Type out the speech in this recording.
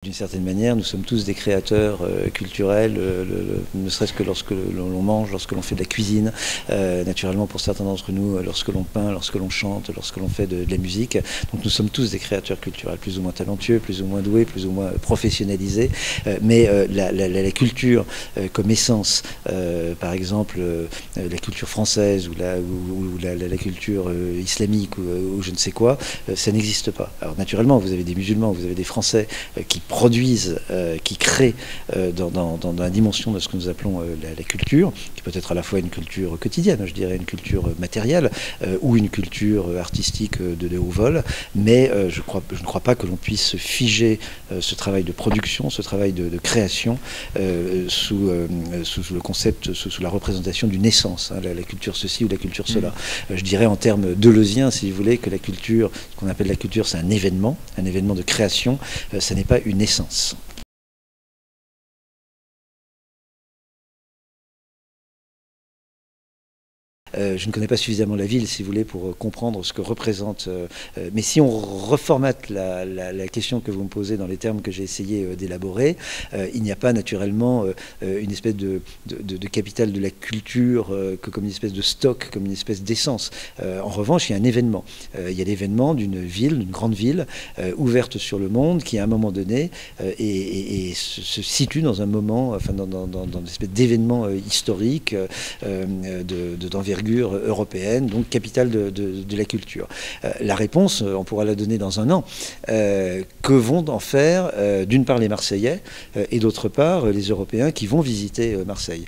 D'une certaine manière, nous sommes tous des créateurs culturels, ne serait-ce que lorsque l'on mange, lorsque l'on fait de la cuisine, naturellement pour certains d'entre nous, lorsque l'on peint, lorsque l'on chante, lorsque l'on fait de la musique. Donc nous sommes tous des créateurs culturels, plus ou moins talentueux, plus ou moins doués, plus ou moins professionnalisés. Mais la culture comme essence, par exemple la culture française ou la culture islamique ou je ne sais quoi, ça n'existe pas. Alors naturellement, vous avez des musulmans, vous avez des Français qui produisent, qui créent dans la dimension de ce que nous appelons la culture, qui peut être à la fois une culture quotidienne, je dirais une culture matérielle, ou une culture artistique de haut vol, mais je ne crois pas que l'on puisse figer ce travail de production, ce travail de création sous le concept, sous la représentation d'une essence, hein, la culture ceci ou la culture cela. Je dirais en termes deleuziens, si vous voulez, que la culture, ce qu'on appelle la culture, c'est un événement de création, ça n'est pas une essence. Je ne connais pas suffisamment la ville, si vous voulez, pour comprendre ce que représente. Mais si on reformate la question que vous me posez dans les termes que j'ai essayé d'élaborer, il n'y a pas naturellement une espèce de capital de la culture comme une espèce de stock, comme une espèce d'essence. En revanche, il y a un événement. Il y a l'événement d'une ville, d'une grande ville, ouverte sur le monde, qui à un moment donné se situe dans un moment, enfin dans une espèce d'événement historique d'envergure européenne, donc capitale de la culture. La réponse, on pourra la donner dans un an. Que vont en faire, d'une part, les Marseillais et d'autre part, les Européens qui vont visiter Marseille?